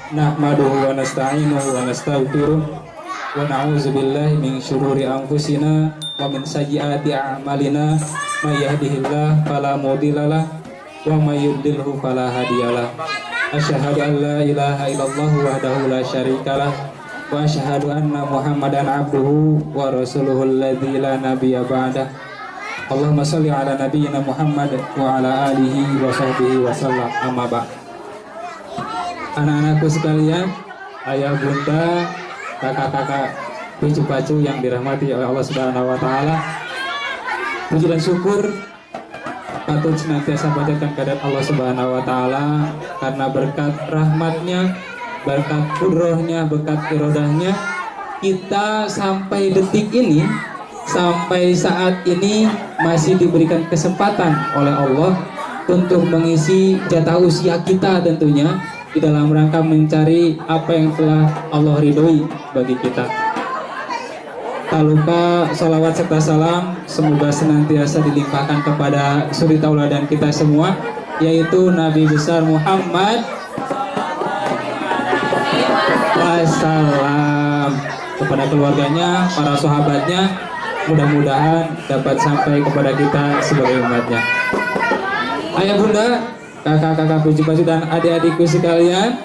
Nahmaduhu wa nasta'inuhu wa nastaghfiruh wa na'udzu billahi min syururi anfusina wa min sayyiati a'malina may yahdihillahu fala mudhillalah wa may yudlilhu fala hadiyalah. Asyhadu an la ilaha illallah wahdahu la syarikalah wa asyhadu anna Muhammadan abduhu wa rasuluhul ladzi la nabiyya ba'dah. Allahumma shalli ala nabiyyina Muhammad wa ala alihi wa sahbihi wa sallam. Amma ba'd. Anak-anakku sekalian, ayah bunda, kakak-kakak, cucu-cucu yang dirahmati oleh Allah Subhanahu wa taala. Puji dan syukur patut senantiasa panjatkan kehadirat Allah Subhanahu wa taala karena berkat rahmatnya, berkat qudrohnya, berkat irodahnya kita sampai detik ini, sampai saat ini masih diberikan kesempatan oleh Allah untuk mengisi jatah usia kita tentunya di dalam rangka mencari apa yang telah Allah ridhoi bagi kita. Tak lupa salawat serta salam semoga senantiasa dilimpahkan kepada suri tauladan kita semua, yaitu Nabi besar Muhammad wassalam, kepada keluarganya, para sahabatnya, mudah-mudahan dapat sampai kepada kita sebagai umatnya. Ayah bunda, kakak-kakak, cucu-cucu dan adik-adikku sekalian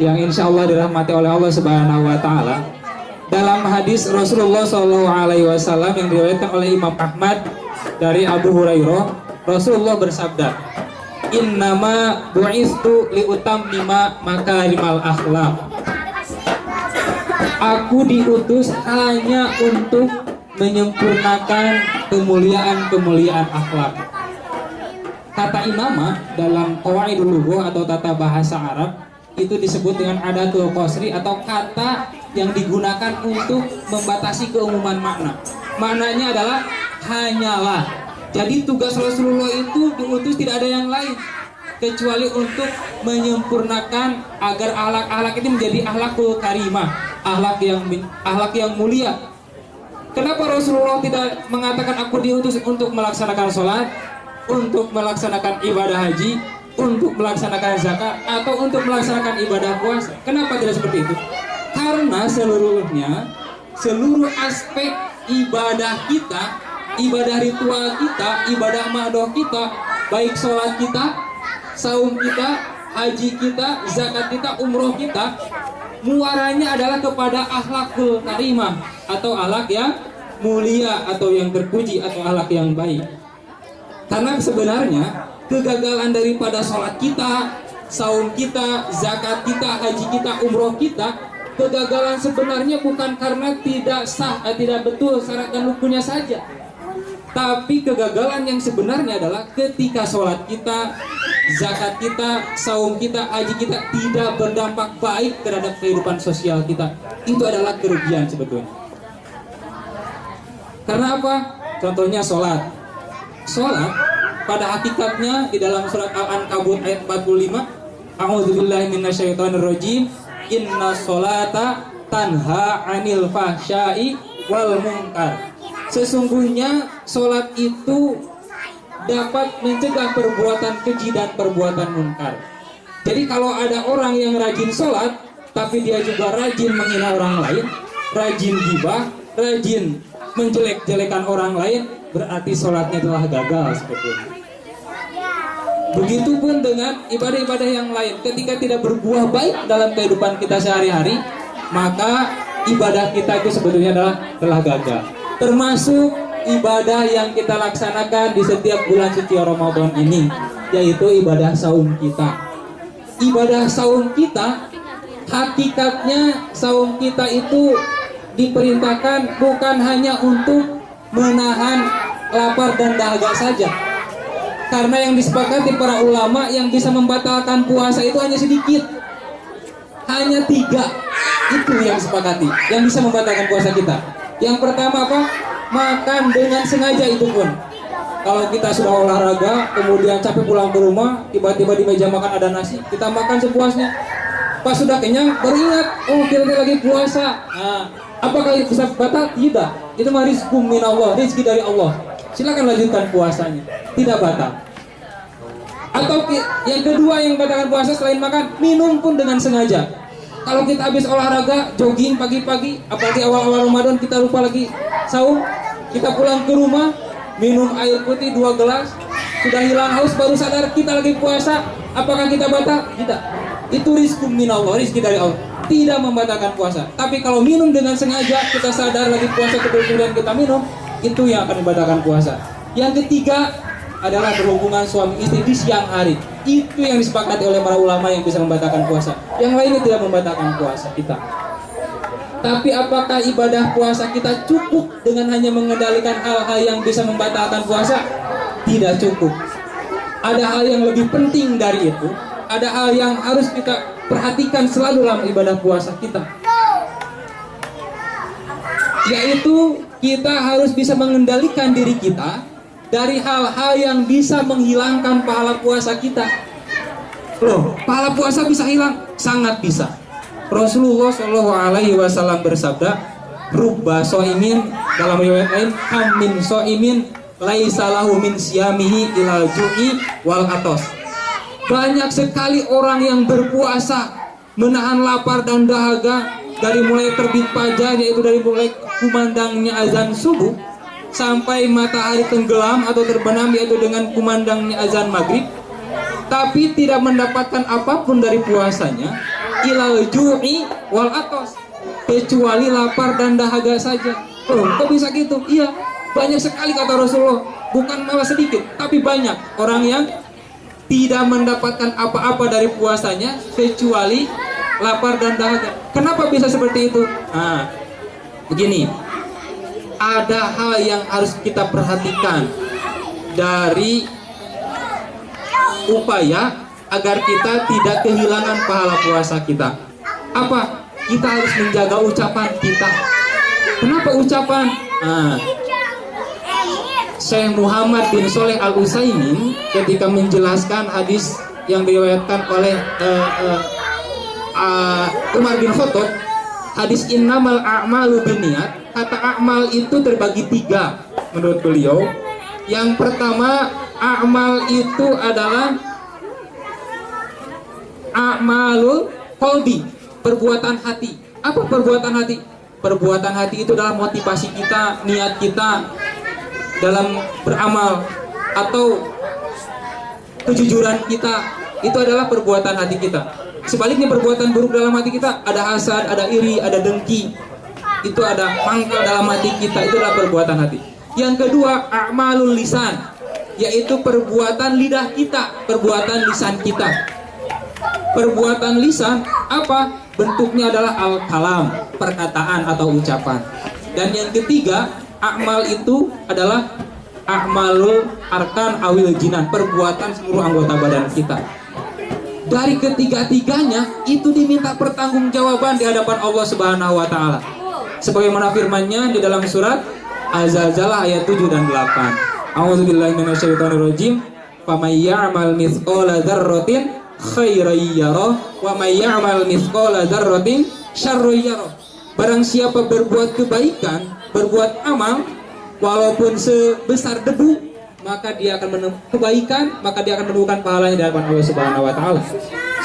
yang insya Allah dirahmati oleh Allah Subhanahu wa taala. Dalam hadis Rasulullah SAW yang diriwayatkan oleh Imam Ahmad dari Abu Hurairah, Rasulullah bersabda, "Innama bu'istu liutammima makarimal akhlaq." Aku diutus hanya untuk menyempurnakan kemuliaan-kemuliaan akhlak. Kata imamah dalam qawaidul lughah atau tata bahasa Arab itu disebut dengan adatul qasri atau kata yang digunakan untuk membatasi keumuman makna. Maknanya adalah hanyalah. Jadi tugas Rasulullah itu diutus tidak ada yang lain kecuali untuk menyempurnakan agar akhlak-akhlak ini menjadi akhlakul karimah, akhlak yang mulia. Kenapa Rasulullah tidak mengatakan aku diutus untuk melaksanakan sholat, untuk melaksanakan ibadah haji, untuk melaksanakan zakat, atau untuk melaksanakan ibadah puasa? Kenapa tidak seperti itu? Karena seluruh aspek ibadah kita, ibadah ritual kita, ibadah ma'doh kita, baik sholat kita, saum kita, haji kita, zakat kita, umroh kita, muaranya adalah kepada akhlakul karimah atau akhlak yang mulia atau yang terpuji atau akhlak yang baik. Karena sebenarnya kegagalan daripada sholat kita, saum kita, zakat kita, haji kita, umroh kita, kegagalan sebenarnya bukan karena tidak sah, tidak betul syarat dan rukunnya saja. Tapi kegagalan yang sebenarnya adalah ketika sholat kita, zakat kita, saum kita, haji kita tidak berdampak baik terhadap kehidupan sosial kita. Itu adalah kerugian sebetulnya. Karena apa? Contohnya sholat. Sholat pada hakikatnya di dalam surat Al-Ankabut ayat 45, A'udzubillahi minasyaitonirrajim, inna sholata tanha 'anil fahsya'i wal munkar. Sesungguhnya sholat itu dapat mencegah perbuatan keji dan perbuatan munkar. Jadi kalau ada orang yang rajin sholat tapi dia juga rajin menghina orang lain, rajin gibah, rajin menjelek-jelekan orang lain, berarti sholatnya telah gagal sebetulnya. Begitupun dengan ibadah-ibadah yang lain, ketika tidak berbuah baik dalam kehidupan kita sehari-hari, maka ibadah kita itu sebetulnya telah gagal. Termasuk ibadah yang kita laksanakan di setiap bulan suci Ramadan ini, yaitu ibadah saum kita. Ibadah saum kita, hakikatnya saum kita itu diperintahkan bukan hanya untuk menahan lapar dan dahaga saja. Karena yang disepakati para ulama yang bisa membatalkan puasa itu hanya sedikit. Hanya 3 itu yang disepakati, yang bisa membatalkan puasa kita. Yang pertama apa? Makan dengan sengaja, itu pun kalau kita sudah olahraga, kemudian capek pulang ke rumah, tiba-tiba di meja makan ada nasi, kita makan sepuasnya. Pas sudah kenyang, baru ingat, oh kita lagi puasa. Nah, apakah itu bisa batal? Tidak. Itu mah rizqum minallah, rezeki dari Allah. Silakan lanjutkan puasanya, tidak batal. Atau yang kedua yang membatalkan puasa selain makan, minum pun dengan sengaja. Kalau kita habis olahraga, jogging pagi-pagi, apalagi awal-awal Ramadan kita lupa lagi saum, kita pulang ke rumah, minum air putih 2 gelas, sudah hilang haus baru sadar kita lagi puasa, apakah kita batal? Tidak. Itu rizqum minallah, rizki dari Allah. Tidak membatalkan puasa. Tapi kalau minum dengan sengaja, kita sadar lagi puasa kemudian kita minum, itu yang akan membatalkan puasa. Yang ketiga adalah berhubungan suami istri di siang hari. Itu yang disepakati oleh para ulama yang bisa membatalkan puasa. Yang lainnya tidak membatalkan puasa kita. Tapi apakah ibadah puasa kita cukup dengan hanya mengendalikan hal-hal yang bisa membatalkan puasa? Tidak cukup. Ada hal yang lebih penting dari itu. Ada hal yang harus kita perhatikan selalu dalam ibadah puasa kita. Yaitu kita harus bisa mengendalikan diri kita dari hal-hal yang bisa menghilangkan pahala puasa kita. Loh, pahala puasa bisa hilang? Sangat bisa. Rasulullah SAW bersabda, "Rubba so'imin," dalam riwayat lain, "Hammin so'imin laisa lahu min siyamihi ilal ju'i wal atos." Banyak sekali orang yang berpuasa menahan lapar dan dahaga dari mulai terbit fajar, yaitu dari mulai kumandangnya azan subuh sampai matahari tenggelam atau terbenam, yaitu dengan kumandangnya azan maghrib, tapi tidak mendapatkan apapun dari puasanya, ilal ju'i wal atos, kecuali lapar dan dahaga saja. Oh, kok bisa gitu? Iya, banyak sekali kata Rasulullah, bukan malah sedikit, tapi banyak orang yang tidak mendapatkan apa-apa dari puasanya kecuali lapar dan dahaga. Kenapa bisa seperti itu? Nah, begini. Ada hal yang harus kita perhatikan dari upaya agar kita tidak kehilangan pahala puasa kita. Apa? Kita harus menjaga ucapan kita. Kenapa ucapan? Nah, Syekh Muhammad bin Shalih Al-Utsaimin ketika menjelaskan hadis yang diriwayatkan oleh Umar bin Khattab, hadis innamal a'malu binniyat, kata a'mal itu terbagi 3 menurut beliau. Yang pertama, a'mal itu adalah a'malul qalbi, perbuatan hati. Apa perbuatan hati? Perbuatan hati itu adalah motivasi kita, niat kita dalam beramal, atau kejujuran kita, itu adalah perbuatan hati kita. Sebaliknya perbuatan buruk dalam hati kita, ada hasad, ada iri, ada dengki, itu ada mangkal dalam hati kita, itu adalah perbuatan hati. Yang kedua, a'malul lisan, yaitu perbuatan lidah kita, perbuatan lisan kita. Perbuatan lisan apa? Bentuknya adalah al-kalam, perkataan atau ucapan. Dan yang ketiga, a'mal itu adalah a'malul arkan awil jinan, perbuatan seluruh anggota badan kita. Dari ketiga-tiganya itu diminta pertanggungjawaban di hadapan Allah Subhanahu wa taala. Sebagaimana firman-Nya di dalam surat Az-Zalzalah ayat 7 dan 8. A'udzubillahi minasyaitonirrajim. Faman ya'mal mithqala dzarratin khairan yarah wa may ya'mal mithqala dzarratin syarran yarah. Barang siapa berbuat kebaikan, berbuat amal walaupun sebesar debu, maka dia akan menemukan kebaikan, maka dia akan menemukan pahalanya di hadapan Allah Subhanahu wa taala.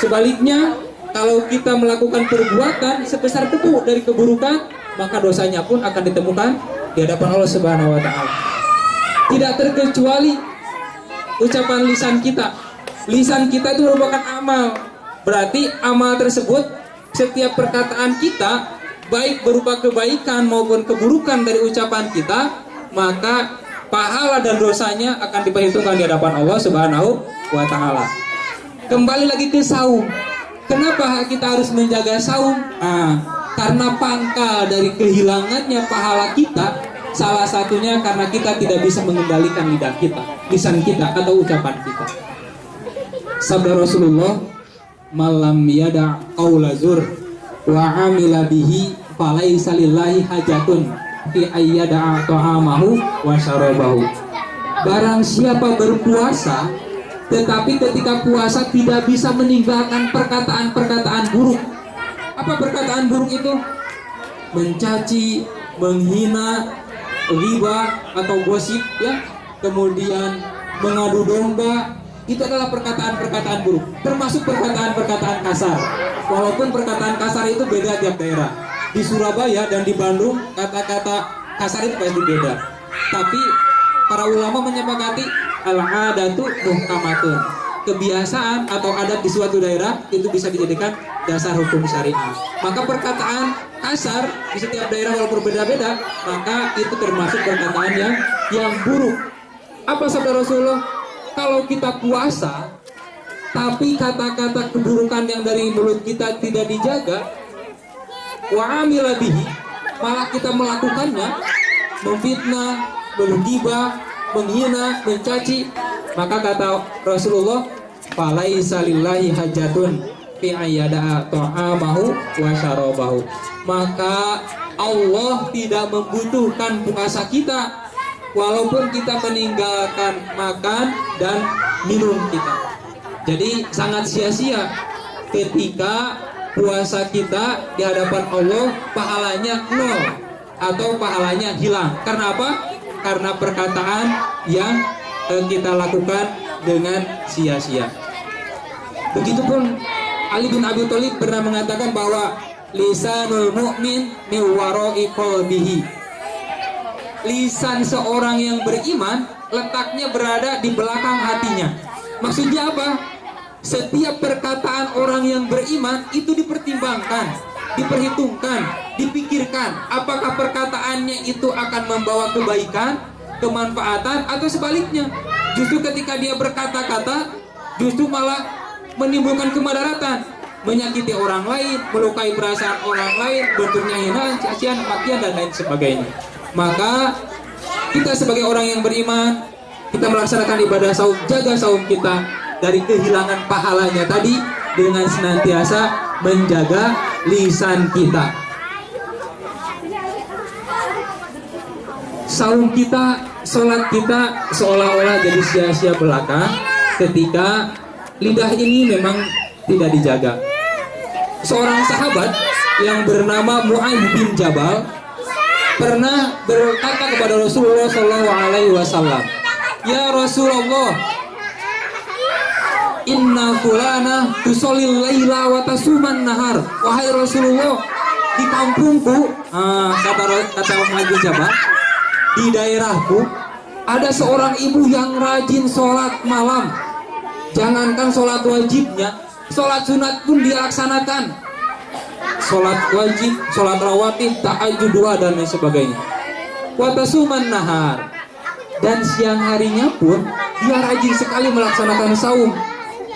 Sebaliknya, kalau kita melakukan perbuatan sebesar debu dari keburukan, maka dosanya pun akan ditemukan di hadapan Allah Subhanahu wa taala. Tidak terkecuali ucapan lisan kita. Lisan kita itu merupakan amal. Berarti amal tersebut, setiap perkataan kita, baik berupa kebaikan maupun keburukan dari ucapan kita, maka pahala dan dosanya akan diperhitungkan di hadapan Allah Subhanahu wa taala. Kembali lagi ke saum. Kenapa kita harus menjaga saum? Karena pangkal dari kehilangannya pahala kita, salah satunya karena kita tidak bisa mengendalikan lidah kita, lisan kita atau ucapan kita. Sabda Rasulullah, "Malam yada' qaula zur wa 'amila bihi falaisa lillahi hajatun fi ayyada'a ta'amahu wa syarabahu." Barang siapa berpuasa tetapi ketika puasa tidak bisa meninggalkan perkataan-perkataan buruk. Apa perkataan buruk itu? Mencaci, menghina, riba atau gosip, ya. Kemudian mengadu domba, itu adalah perkataan-perkataan buruk, termasuk perkataan-perkataan kasar. Walaupun perkataan kasar itu beda tiap daerah. Di Surabaya dan di Bandung kata-kata kasar itu pasti beda. Tapi para ulama menyepakati al-adatu muhkamatun. Kebiasaan atau adat di suatu daerah itu bisa dijadikan dasar hukum syariah. Maka perkataan kasar di setiap daerah walaupun berbeda-beda, maka itu termasuk perkataan yang buruk. Apa sabda Rasulullah? Kalau kita puasa, tapi kata-kata keburukan yang dari mulut kita tidak dijaga, wa amila bihi, malah kita melakukannya, memfitnah, menggibah, menghina, mencaci, maka kata Rasulullah, falaisa lillahi hajatun fi ayyada'a ta'amahu wa syarabahu. Maka Allah tidak membutuhkan puasa kita walaupun kita meninggalkan makan dan minum kita. Jadi sangat sia-sia ketika puasa kita di hadapan Allah pahalanya nol atau pahalanya hilang. Karena apa? Karena perkataan yang kita lakukan dengan sia-sia. Begitupun Ali bin Abi Thalib pernah mengatakan bahwa lisanul mu'min min wara'i qalbihi. Lisan seorang yang beriman letaknya berada di belakang hatinya. Maksudnya apa? Setiap perkataan orang yang beriman itu dipertimbangkan, diperhitungkan, dipikirkan. Apakah perkataannya itu akan membawa kebaikan, kemanfaatan, atau sebaliknya? Justru ketika dia berkata-kata, justru malah menimbulkan kemadaratan, menyakiti orang lain, melukai perasaan orang lain, bentuknya hinaan, cacian, makian, dan lain sebagainya. Maka kita sebagai orang yang beriman, kita melaksanakan ibadah saum, jaga saum kita dari kehilangan pahalanya tadi dengan senantiasa menjaga lisan kita. Saum kita, sholat kita seolah-olah jadi sia-sia belaka ketika lidah ini memang tidak dijaga. Seorang sahabat yang bernama Mu'adz bin Jabal pernah berkata kepada Rasulullah SAW, ya Rasulullah, inna fulana tusholil laila wa tasuman nahar. Wahai Rasulullah, di kampungku, kata Mu'adz bin Jabal, di daerahku ada seorang ibu yang rajin sholat malam. Jangankan sholat wajibnya, sholat sunat pun dia laksanakan. Sholat wajib, sholat rawatib, tahajud, duha, dan lain sebagainya. Wa tasuman nahar, dan siang harinya pun dia rajin sekali melaksanakan saum.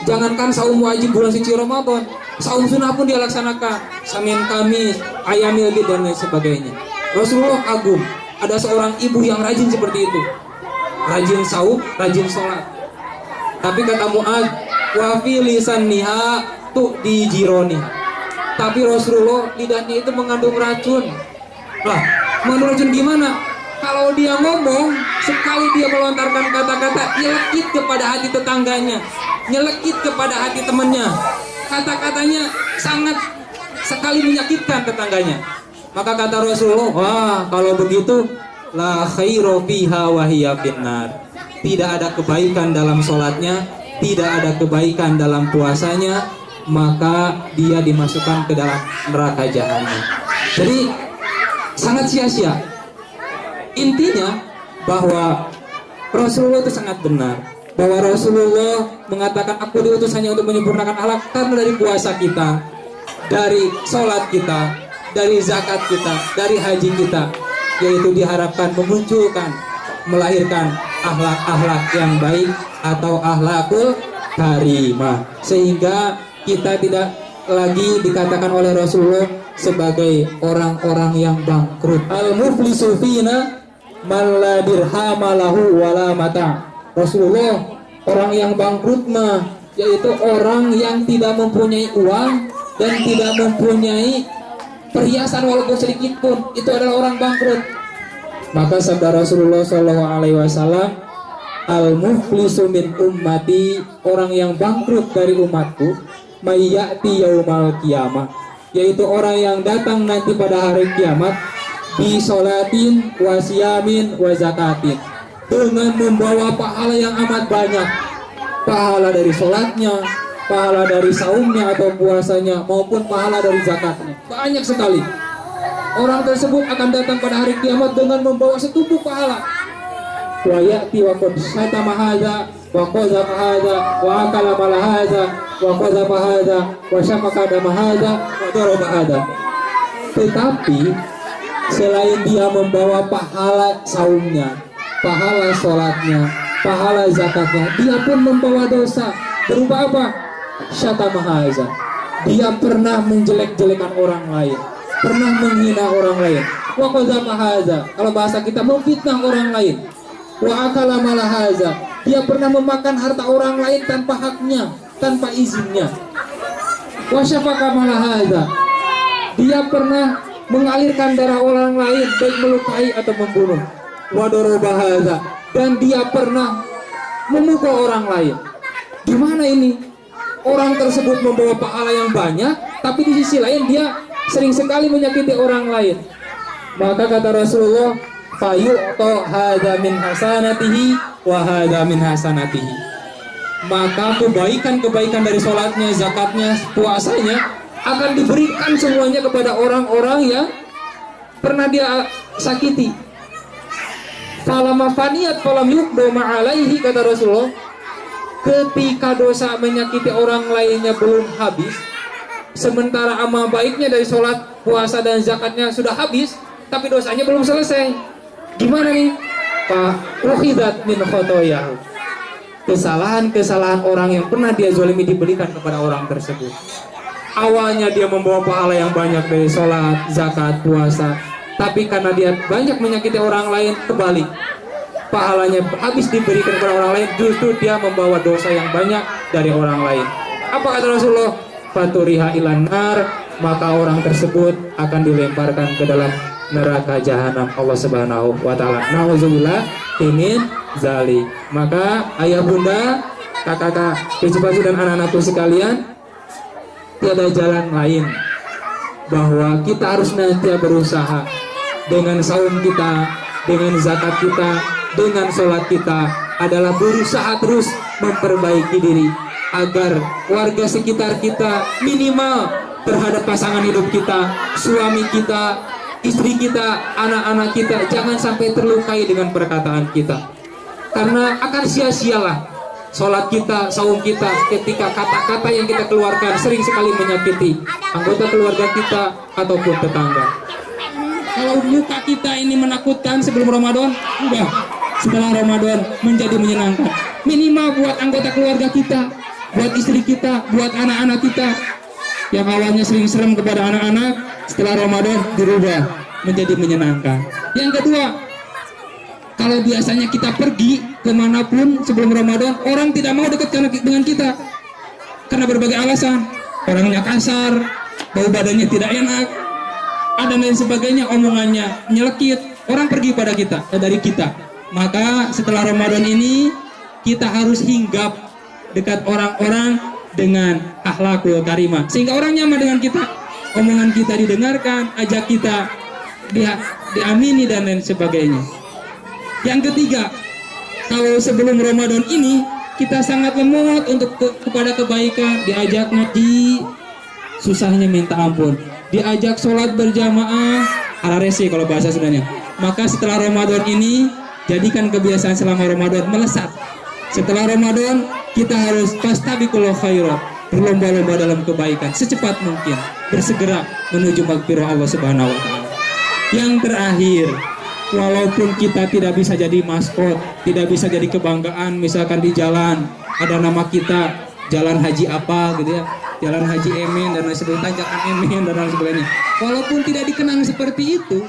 Jangankan saum wajib bulan suci Ramadan, saum sunnah pun dia laksanakan. Senin, Kamis, Ayamil Bid, dan lain sebagainya. Rasulullah kagum, ada seorang ibu yang rajin seperti itu, rajin saum, rajin sholat. Tapi kata Mu'adz, wa fi lisanniha tu di jironi. Tapi Rasulullah lidahnya itu mengandung racun. Lah, mengandung racun gimana? Kalau dia ngomong, sekali dia melontarkan kata-kata, nyelekit kepada hati tetangganya, nyelekit kepada hati temannya. Kata-katanya sangat sekali menyakitkan tetangganya. Maka kata Rasulullah, wah kalau begitu, la khairu fiha wa hiya finnar. Tidak ada kebaikan dalam sholatnya, tidak ada kebaikan dalam puasanya, maka dia dimasukkan ke dalam neraka jahanam. Jadi sangat sia-sia. Intinya bahwa Rasulullah itu sangat benar, bahwa Rasulullah mengatakan aku diutus hanya untuk menyempurnakan akhlak. Karena dari puasa kita, dari sholat kita, dari zakat kita, dari haji kita, yaitu diharapkan memunculkan, melahirkan akhlak-akhlak yang baik atau akhlakul karimah, sehingga kita tidak lagi dikatakan oleh Rasulullah sebagai orang-orang yang bangkrut. Al-muflisu fina man la dirhama lahu wala mata. Rasulullah, orang yang bangkrut mah yaitu orang yang tidak mempunyai uang dan tidak mempunyai perhiasan walaupun sedikit pun, itu adalah orang bangkrut. Maka sabda Rasulullah SAW, al-muflisu min ummati, orang yang bangkrut dari umatku, mayyati yaumal qiyamah, yaitu orang yang datang nanti pada hari kiamat, bi sholatin wa siyamin wa zakatin, dengan membawa pahala yang amat banyak, pahala dari sholatnya, pahala dari saumnya atau puasanya, maupun pahala dari zakatnya. Banyak sekali. Orang tersebut akan datang pada hari kiamat dengan membawa setumpuk pahala. Wa ya'ti wa qad syatama hadza wa qazafa hadza wa akala mala hadza wa qazafa hadza wa syafaka dama hadza wa daraba hadza. Tetapi selain dia membawa pahala saumnya, pahala sholatnya, pahala zakatnya, dia pun membawa dosa. Berupa apa? Syatama hadza. Dia pernah menjelek-jelekan orang lain, pernah menghina orang lain. Wa qazafa hadza, kalau bahasa kita memfitnah orang lain. Wa akala mala hadza, dia pernah memakan harta orang lain tanpa haknya, tanpa izinnya. Wa syafaka mala hadza, dia pernah mengalirkan darah orang lain, baik melukai atau membunuh. Wa daraba hadza, dan dia pernah memukul orang lain. Di mana ini? Orang tersebut membawa pahala yang banyak, tapi di sisi lain dia sering sekali menyakiti orang lain. Maka kata Rasulullah, fayu'ta hadza min hasanatihi wa hadza min hasanatihi. Maka kebaikan-kebaikan dari sholatnya, zakatnya, puasanya akan diberikan semuanya kepada orang-orang yang pernah dia sakiti. Falama faniyat falam yuqda ma'alaihi, kata Rasulullah, ketika dosa menyakiti orang lainnya belum habis, sementara amal baiknya dari sholat, puasa dan zakatnya sudah habis, tapi dosanya belum selesai. Gimana nih? Pak ukhidat min khotoyahu. Kesalahan-kesalahan orang yang pernah dia zalimi diberikan kepada orang tersebut. Awalnya dia membawa pahala yang banyak dari sholat, zakat, puasa, tapi karena dia banyak menyakiti orang lain, kebalik, pahalanya habis diberikan kepada orang lain, justru dia membawa dosa yang banyak dari orang lain. Apa kata Rasulullah? Faturiha ilan nar, maka orang tersebut akan dilemparkan ke dalam neraka jahanam Allah Subhanahu wa taala. Nauzubillah min zalik. Maka ayah bunda, kakak-kakak, cucu-cucu dan anak-anakku sekalian, tiada jalan lain bahwa kita harus nanti berusaha dengan saum kita, dengan zakat kita, dengan sholat kita adalah berusaha terus memperbaiki diri agar warga sekitar kita minimal terhadap pasangan hidup kita, suami kita, istri kita, anak-anak kita jangan sampai terlukai dengan perkataan kita, karena akan sia-sialah sholat kita, saum kita ketika kata-kata yang kita keluarkan sering sekali menyakiti anggota keluarga kita ataupun tetangga. Kalau muka kita ini menakutkan sebelum Ramadan, udah setelah Ramadan menjadi menyenangkan. Minimal buat anggota keluarga kita, buat istri kita, buat anak-anak kita yang awalnya sering serem kepada anak-anak, setelah Ramadan dirubah menjadi menyenangkan. Yang kedua, kalau biasanya kita pergi kemanapun sebelum Ramadan, orang tidak mau dekat dengan kita karena berbagai alasan. Orangnya kasar, bau badannya tidak enak, ada lain sebagainya, omongannya nyelekit. Orang pergi pada kita, dari kita. Maka setelah Ramadan ini kita harus hinggap dekat orang-orang dengan akhlakul karimah, sehingga orang nyaman dengan kita, omongan kita didengarkan, ajak kita diamini dan lain sebagainya. Yang ketiga, kalau sebelum Ramadan ini kita sangat lemot untuk kepada kebaikan, diajak ngaji, susahnya minta ampun, diajak sholat berjamaah, araresi kalau bahasa Sundanya. Maka setelah Ramadan ini jadikan kebiasaan selama Ramadan melesat. Setelah Ramadan kita harus fastabiqul khairat, berlomba-lomba dalam kebaikan secepat mungkin, bersegera menuju magfirah Allah Subhanahu wa taala. Yang terakhir, walaupun kita tidak bisa jadi maskot, tidak bisa jadi kebanggaan, misalkan di jalan ada nama kita, jalan haji apa gitu ya, jalan haji Emen dan lain sebagainya, tanjakan Emen dan lain sebagainya. Walaupun tidak dikenang seperti itu,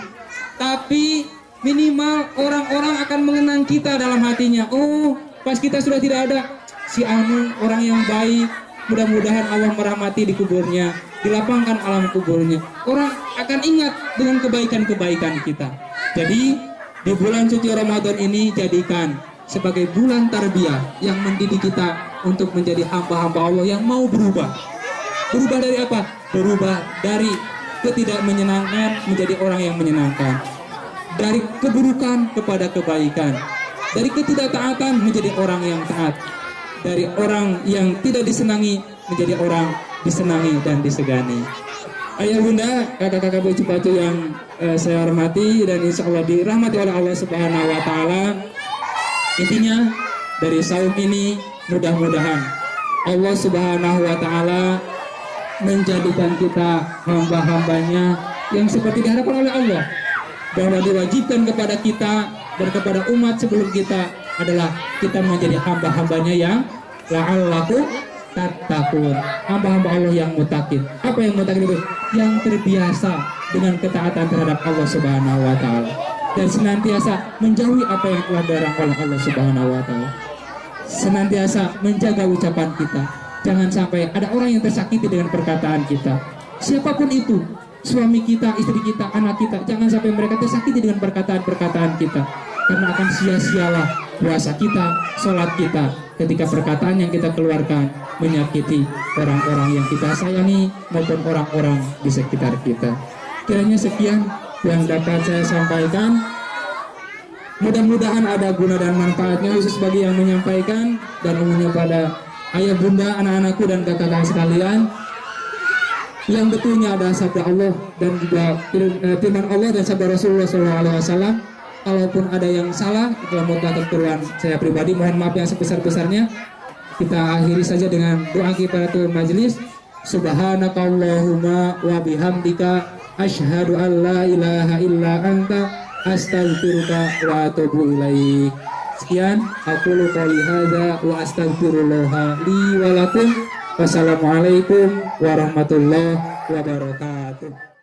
tapi minimal orang-orang akan mengenang kita dalam hatinya. Oh, pas kita sudah tidak ada, si Anu orang yang baik, mudah-mudahan Allah merahmati di kuburnya, dilapangkan alam kuburnya. Orang akan ingat dengan kebaikan-kebaikan kita. Jadi di bulan suci Ramadan ini jadikan sebagai bulan tarbiyah yang mendidik kita untuk menjadi hamba-hamba Allah yang mau berubah. Berubah dari apa? Berubah dari ketidakmenyenangkan menjadi orang yang menyenangkan, dari keburukan kepada kebaikan, dari ketidaktaatan menjadi orang yang taat, dari orang yang tidak disenangi menjadi orang disenangi dan disegani. Ayah bunda, kakak-kakak baju yang saya hormati dan insya Allah dirahmati oleh Allah Subhanahu Wa Taala. Intinya dari saum ini mudah-mudahan Allah Subhanahu Wa Taala menjadikan kita hamba-hambanya yang seperti diharapkan oleh Allah, bahwa diwajibkan kepada kita dan kepada umat sebelum kita adalah kita menjadi hamba-hambanya yang la'allakum tattaqun, hamba-hamba Allah yang mutakin. Apa yang mutakin itu? Yang terbiasa dengan ketaatan terhadap Allah Subhanahu Wa Taala dan senantiasa menjauhi apa yang telah dilarang oleh Allah Subhanahu Wa Taala. Senantiasa menjaga ucapan kita, jangan sampai ada orang yang tersakiti dengan perkataan kita, siapapun itu, suami kita, istri kita, anak kita, jangan sampai mereka tersakiti dengan perkataan-perkataan kita, karena akan sia-sialah puasa kita, sholat kita, ketika perkataan yang kita keluarkan menyakiti orang-orang yang kita sayangi maupun orang-orang di sekitar kita. Kiranya sekian yang dapat saya sampaikan. Mudah-mudahan ada guna dan manfaatnya, khusus bagi yang menyampaikan dan umumnya pada ayah bunda, anak-anakku dan kakak-kakak sekalian. Yang betulnya ada sabda Allah dan juga firman Allah dan sabda Rasulullah SAW. Kalaupun ada yang salah, itu mutlak keperluan saya pribadi, mohon maaf yang sebesar-besarnya. Kita akhiri saja dengan doa kifaratul majlis. Subhanakallahumma wa bihamdika asyhadu an la ilaha illa anta astaghfiruka wa atubu ilaik. Sekian, aqulu qouli hadza wa astaghfirullah li wa lakum. Wassalamualaikum warahmatullahi wabarakatuh.